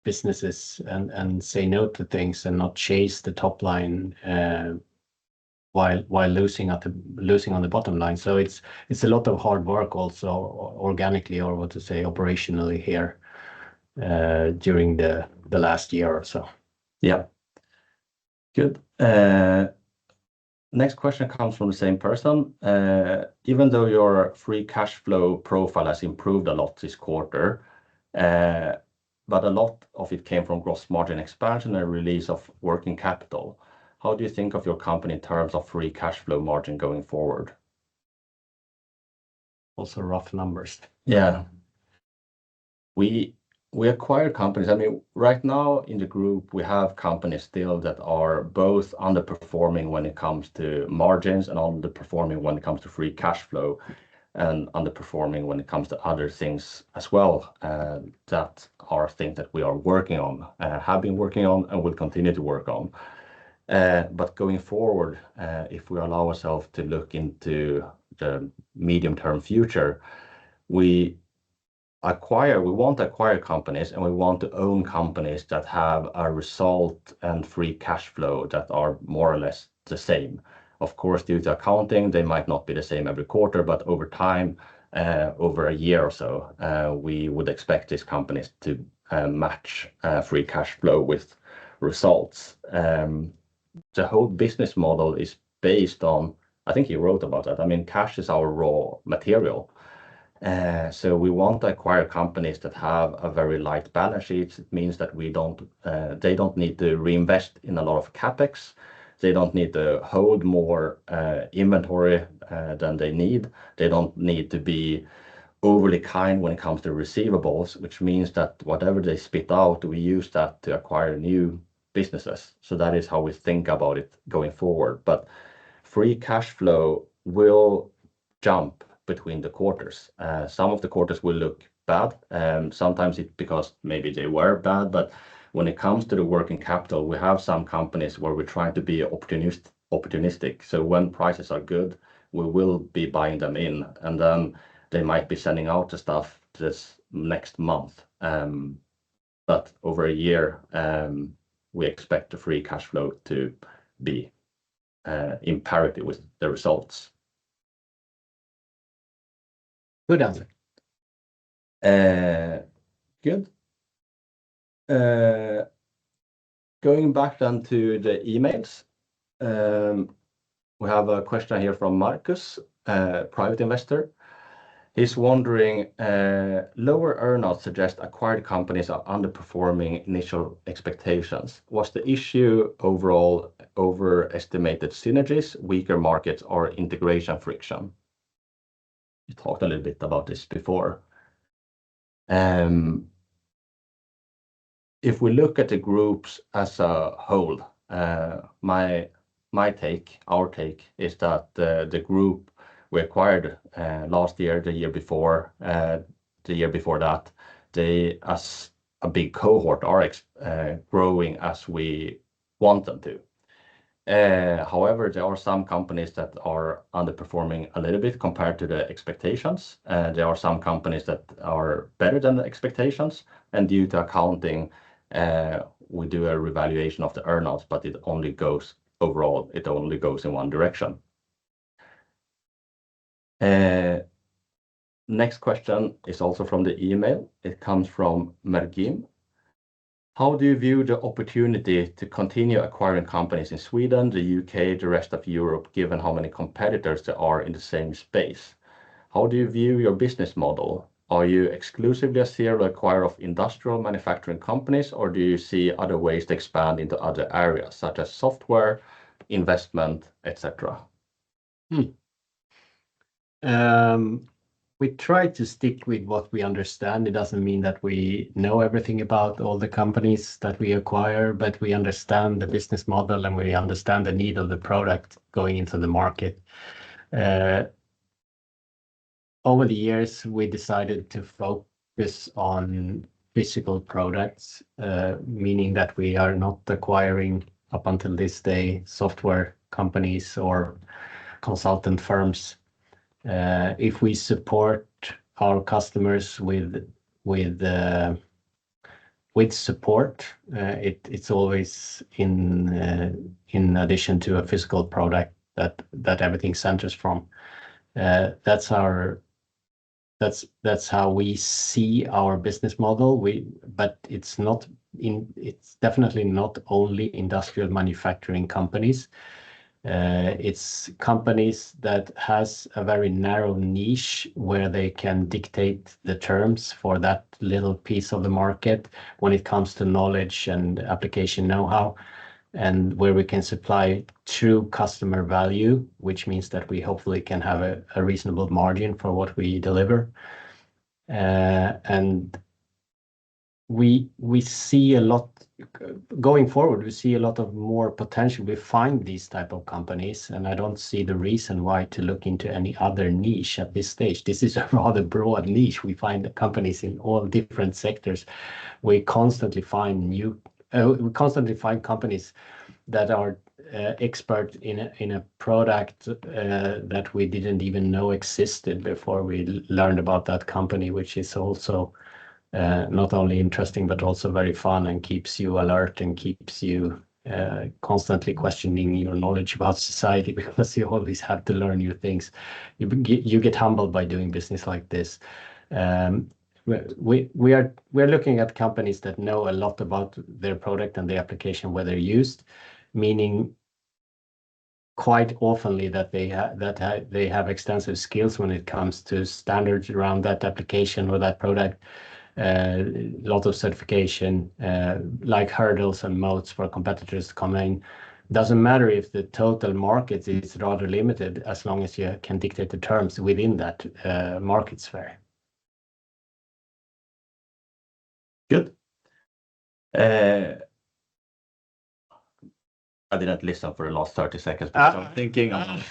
S2: businesses and say no to things and not chase the top line while losing on the bottom line. So it's a lot of hard work also organically, or what to say, operationally here during the last year or so.
S1: Yeah. Good. Next question comes from the same person. Even though your free cash flow profile has improved a lot this quarter, but a lot of it came from gross margin expansion and release of working capital. how do you think of your company in terms of free cash flow margin going forward?
S2: Also rough numbers.
S1: Yeah. We acquire companies. I mean, right now in the group, we have companies still that are both underperforming when it comes to margins and underperforming when it comes to free cash flow, and underperforming when it comes to other things as well, that are things that we are working on, have been working on, and will continue to work on. But going forward, if we allow ourselves to look into the medium-term future, we want to acquire companies, and we want to own companies that have a result and free cash flow that are more or less the same. Of course, due to accounting, they might not be the same every quarter, but over time, over a year or so, we would expect these companies to match free cash flow with results. The whole business model is based on, I think you wrote about that. I mean, cash is our raw material. So we want to acquire companies that have a very light balance sheet. It means that they don't need to reinvest in a lot of CapEx. They don't need to hold more inventory than they need. They don't need to be overly kind when it comes to receivables, which means that whatever they spit out, we use that to acquire new businesses. So that is how we think about it going forward. But free cash flow will jump between the quarters. Some of the quarters will look bad. Sometimes it's because maybe they were bad, but when it comes to the working capital, we have some companies where we're trying to be opportunistic. So when prices are good, we will be buying them in, and then they might be sending out the stuff this next month. But over a year, we expect the free cash flow to be in parity with the results.
S2: Good answer.
S1: Good. Going back then to the emails, we have a question here from Marcus, private investor. He's wondering, lower earnouts suggest acquired companies are underperforming initial expectations. Was the issue overall overestimated synergies, weaker markets, or integration friction? You talked a little bit about this before. If we look at the groups as a whole, our take is that the group we acquired last year, the year before, the year before that, they, as a big cohort, are growing as we want them to. However, there are some companies that are underperforming a little bit compared to the expectations. There are some companies that are better than the expectations, and due to accounting, we do a revaluation of the earnouts, but it only goes in one direction. Next question is also from the email. It comes from Mergim. How do you view the opportunity to continue acquiring companies in Sweden, the UK, the rest of Europe, given how many competitors there are in the same space? How do you view your business model? Are you exclusively a serial acquirer of industrial manufacturing companies, or do you see other ways to expand into other areas, such as software, investment, etc.?
S2: We try to stick with what we understand. It doesn't mean that we know everything about all the companies that we acquire, but we understand the business model and we understand the need of the product going into the market. Over the years, we decided to focus on physical products, meaning that we are not acquiring, up until this day, software companies or consultant firms. If we support our customers with support, it's always in addition to a physical product that everything centers from. That's how we see our business model. But it's definitely not only industrial manufacturing companies. It's companies that has a very narrow niche where they can dictate the terms for that little piece of the market when it comes to knowledge and application know-how. and where we can supply true customer value, which means that we hopefully can have a reasonable margin for what we deliver. And we see a lot going forward. We see a lot of more potential. We find these type of companies, and I don't see the reason why to look into any other niche at this stage. This is a rather broad niche. We find companies in all different sectors. We constantly find companies that are expert in a product that we didn't even know existed before we learned about that company, which is also not only interesting but also very fun and keeps you alert and keeps you constantly questioning your knowledge about society, because you always have to learn new things. You get humbled by doing business like this. We're looking at companies that know a lot about their product and the application where they're used, meaning quite oftenly that they have extensive skills when it comes to standards around that application or that product. A lot of certification, like hurdles and moats for competitors to come in. Doesn't matter if the total market is rather limited, as long as you can dictate the terms within that market sphere.
S1: Good. I didn't listen for the last 30 seconds because I'm thinking of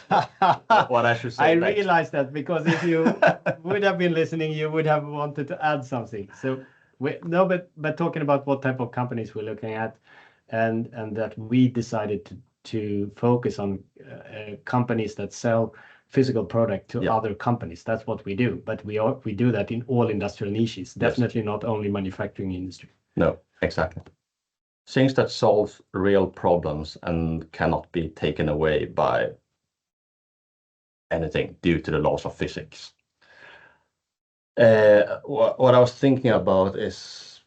S1: what I should say
S2: I
S1: next.
S2: realized that, because if you would have been listening, you would have wanted to add something. So but talking about what type of companies we're looking at, and that we decided to focus on companies that sell physical product to other companies. That's what we do. But we do that in all industrial niches. Definitely not only manufacturing industry.
S1: No, exactly. Things that solve real problems and cannot be taken away by anything due to the laws of physics. What I was thinking about is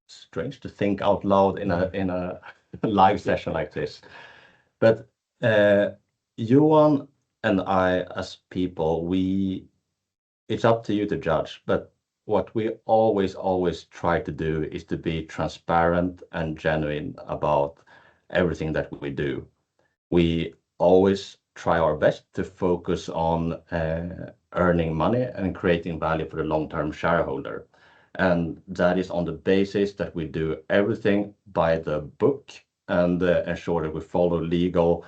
S1: strange to think out loud in a live session like this, but Johan and I, as people, it's up to you to judge. But what we always try to do is to be transparent and genuine about everything that we do. We always try our best to focus on earning money and creating value for the long-term shareholder. And that is on the basis that we do everything by the book and ensure that we follow legal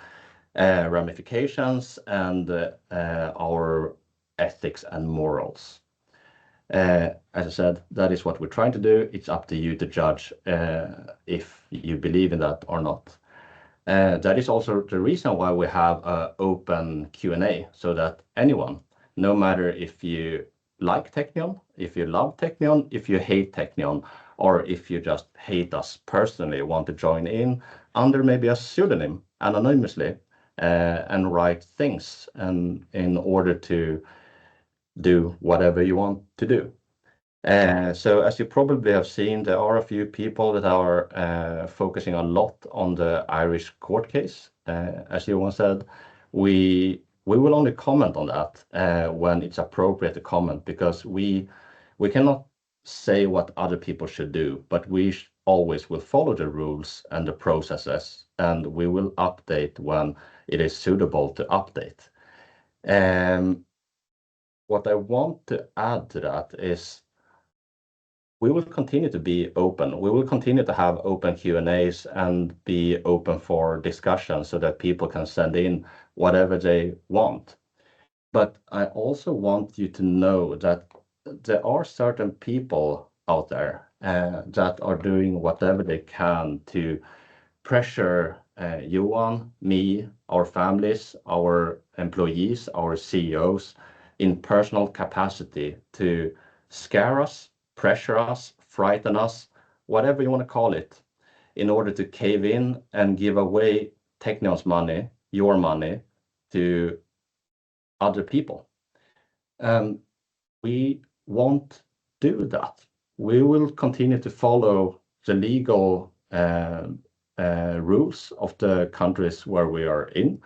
S1: ramifications and our ethics and morals. As I said, that is what we're trying to do. It's up to you to judge if you believe in that or not. That is also the reason why we have an open Q&A, so that anyone, no matter if you like Teqnion, if you love Teqnion, if you hate Teqnion, or if you just hate us personally, want to join in under maybe a pseudonym anonymously and write things and in order to do whatever you want to do. So as you probably have seen, there are a few people that are focusing a lot on the Irish court case. As Johan said, we will only comment on that when it's appropriate to comment, because we cannot say what other people should do, but we always will follow the rules and the processes, and we will update when it is suitable to update. What I want to add to that is we will continue to be open. We will continue to have open Q&As and be open for discussion so that people can send in whatever they want. But I also want you to know that there are certain people out there that are doing whatever they can to pressure Johan, me, our families, our employees, our CEOs in personal capacity to scare us, pressure us, frighten us, whatever you want to call it, in order to cave in and give away Teqnion's money, your money, to other people. We won't do that. We will continue to follow the legal rules of the countries where we are in.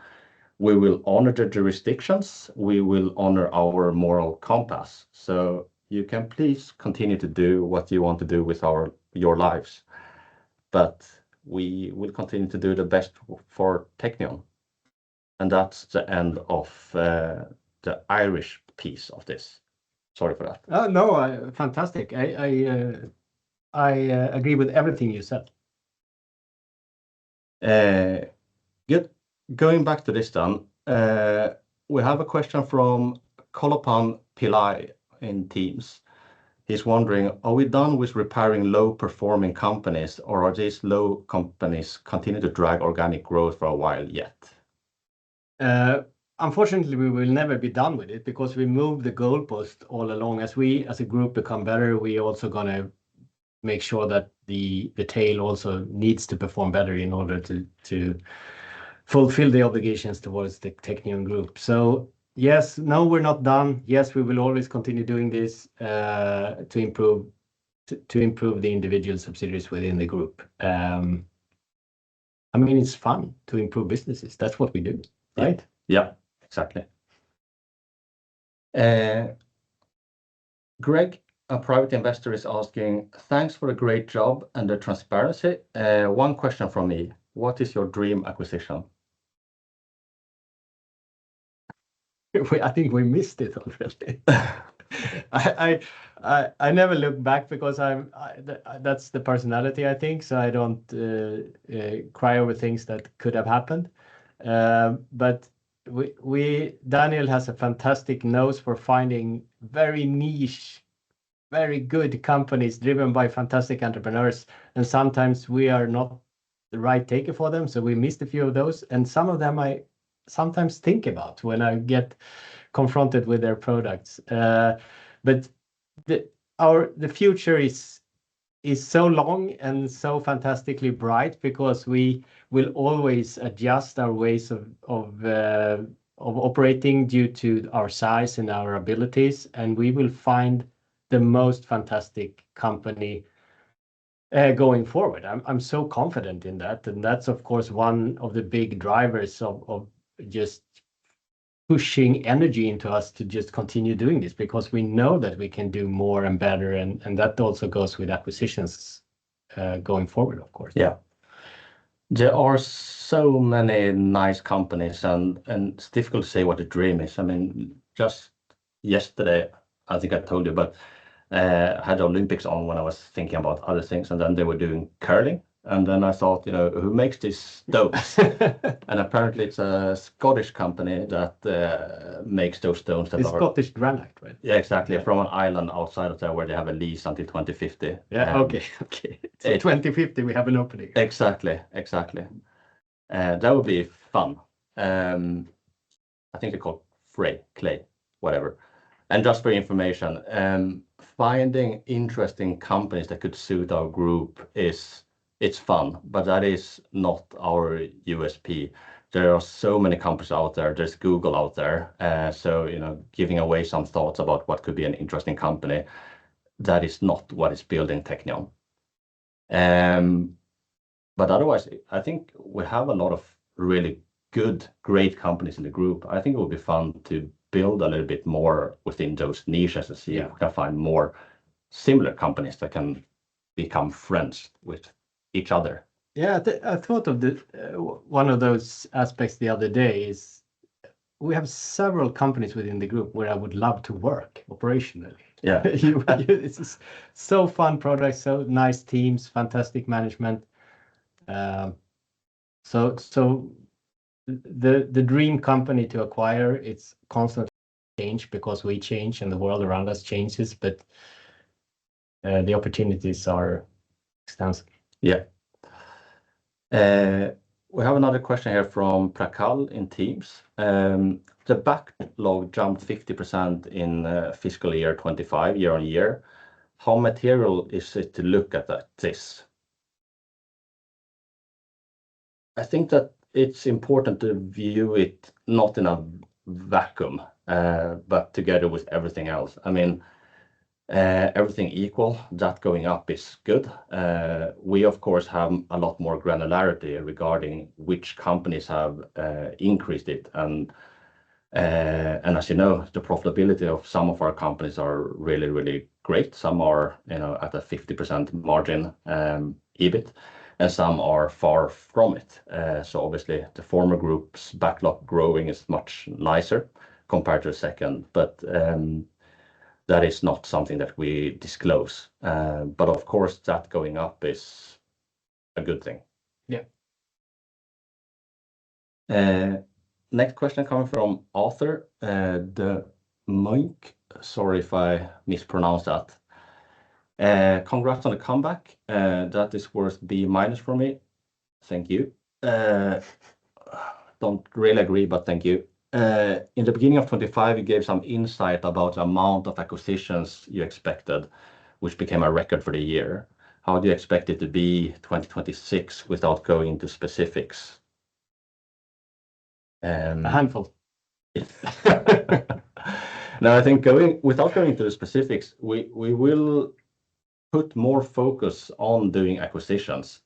S1: We will honor the jurisdictions. We will honor our moral compass. So you can please continue to do what you want to do with your lives. But we will continue to do the best for Teqnion. And that's the end of the Irish piece of this. Sorry for that.
S2: Oh, no, fantastic. I agree with everything you said.
S1: Good. Going back to this then, we have a question from Kolopan Pillai in Teams. He's wondering, are we done with repairing low-performing companies, or are these low companies continue to drag organic growth for a while yet?
S2: Unfortunately, we will never be done with it because we move the goalpost all along. As we, as a group, become better, we also gonna make sure that the tail also needs to perform better in order to fulfill the obligations towards the Teqnion group. So yes, no, we're not done. Yes, we will always continue doing this to improve the individual subsidiaries within the group. I mean, it's fun to improve businesses. That's what we do, right?
S1: Yeah, exactly. Greg, a private investor, is asking, thanks for a great job and the transparency. One question from me. What is your dream acquisition?
S2: I think we missed it already. I never look back because that's the personality, I think. So I don't cry over things that could have happened. But Daniel has a fantastic nose for finding very niche, very good companies driven by fantastic entrepreneurs. And sometimes we are not the right taker for them. So we missed a few of those. And some of them I sometimes think about when I get confronted with their products. But the future is so long and so fantastically bright because we will always adjust our ways of operating due to our size and our abilities, and we will find the most fantastic company going forward. I'm so confident in that, and that's of course one of the big drivers of just pushing energy into us to just continue doing this, because we know that we can do more and better, and that also goes with acquisitions going forward, of course.
S1: Yeah, there are so many nice companies, and it's difficult to say what the dream is. I mean, just yesterday, I think I told you, but I had the Olympics on when I was thinking about other things, and then they were doing curling. And then I thought, who makes these stones? And apparently it's a Scottish company that makes those stones that
S2: it's are Scottish granite, right?
S1: Yeah, exactly. Yeah. From an island outside of there where they have a lease until 2050.
S2: Yeah, okay. So 2050 we have an opening.
S1: Exactly. That would be fun. I think they're called clay, whatever. And just for information, finding interesting companies that could suit our group it's fun, but that is not our USP. There are so many companies out there. There's Google out there. So, giving away some thoughts about what could be an interesting company, that is not what is building Teqnion. But otherwise, I think we have a lot of really great companies in the group. I think it would be fun to build a little bit more within those niches and see if we can find more similar companies that can become friends with each other.
S2: Yeah, I thought of one of those aspects the other day is we have several companies within the group where I would love to work operationally.
S1: Yeah,
S2: it's so fun products, so nice teams, fantastic management. So the dream company to acquire, it's constantly change because we change and the world around us changes, but the opportunities are extensive.
S1: Yeah. We have another question here from Prakal in Teams. The backlog jumped 50% in fiscal year 25 year on year. How material is it to look at this? I think that it's important to view it not in a vacuum, but together with everything else. I mean, everything equal, that going up is good. We of course have a lot more granularity regarding which companies have increased it, and as you know, the profitability of some of our companies are really great. Some are at a 50% margin EBIT, and some are far from it. So obviously the former group's backlog growing is much nicer compared to the second, but that is not something that we disclose. But of course, that going up is a good thing.
S2: Yeah.
S1: Next question coming from Arthur de Munk. Sorry if I mispronounced that. Congrats on the comeback. That is worth B- for me. Thank you. Don't really agree, but thank you. In the beginning of 25, you gave some insight about the amount of acquisitions you expected, which became a record for the year. How do you expect it to be 2026 without going into specifics?
S2: A handful.
S1: Now, I think without going into the specifics, we will put more focus on doing acquisitions.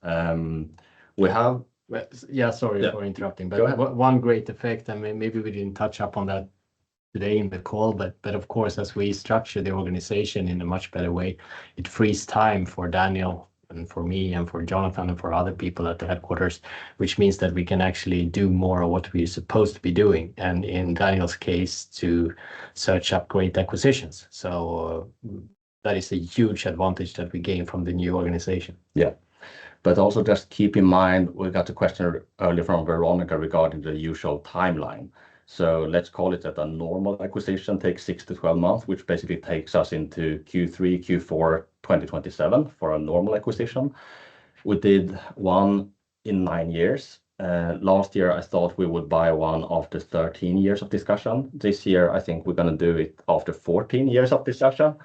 S1: We have.
S2: Well, yeah, sorry
S1: Yeah.
S2: for interrupting,
S1: Go
S2: but
S1: ahead.
S2: one great effect, and maybe we didn't touch up on that today in the call, but of course, as we structure the organization in a much better way, it frees time for Daniel and for me and for Jonathan and for other people at the headquarters, which means that we can actually do more of what we're supposed to be doing. And in Daniel's case, to search up great acquisitions. So that is a huge advantage that we gain from the new organization.
S1: Yeah. But also just keep in mind, we got a question earlier from Veronica regarding the usual timeline. So let's call it that a normal acquisition takes 6 to 12 months, which basically takes us into Q3, Q4 2027 for a normal acquisition. We did one in 9 years. Last year, I thought we would buy one after 13 years of discussion. This year, I think we're going to do it after 14 years of discussion.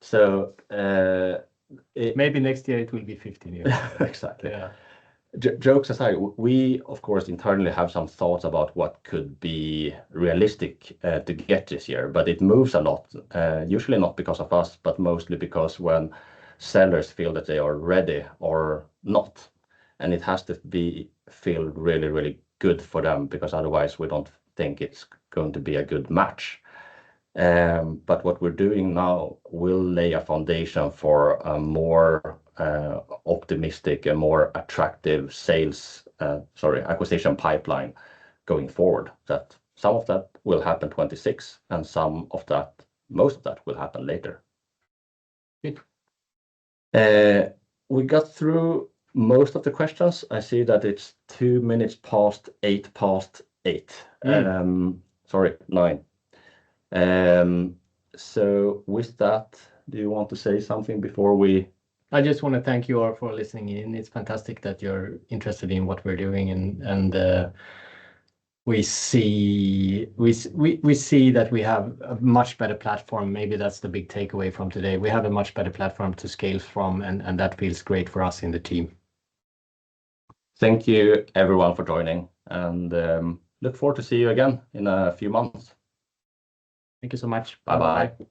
S1: So
S2: maybe next year it will be 15 years.
S1: Exactly.
S2: Yeah.
S1: Jokes aside, we of course internally have some thoughts about what could be realistic to get this year, but it moves a lot. Usually not because of us, but mostly because when sellers feel that they are ready or not, and it has to feel really, really good for them, because otherwise we don't think it's going to be a good match. But what we're doing now will lay a foundation for a more optimistic and more attractive acquisition pipeline going forward. That some of that will happen 26, and most of that will happen later.
S2: Good.
S1: We got through most of the questions. I see that it's 2 minutes past 8. Sorry, 9. So with that, do you want to say something before we?
S2: I just want to thank you all for listening in. It's fantastic that you're interested in what we're doing, and we see that we have a much better platform. Maybe that's the big takeaway from today. We have a much better platform to scale from, and that feels great for us in the team.
S1: Thank you everyone for joining, and look forward to see you again in a few months.
S2: Thank you so much.
S1: Bye-bye.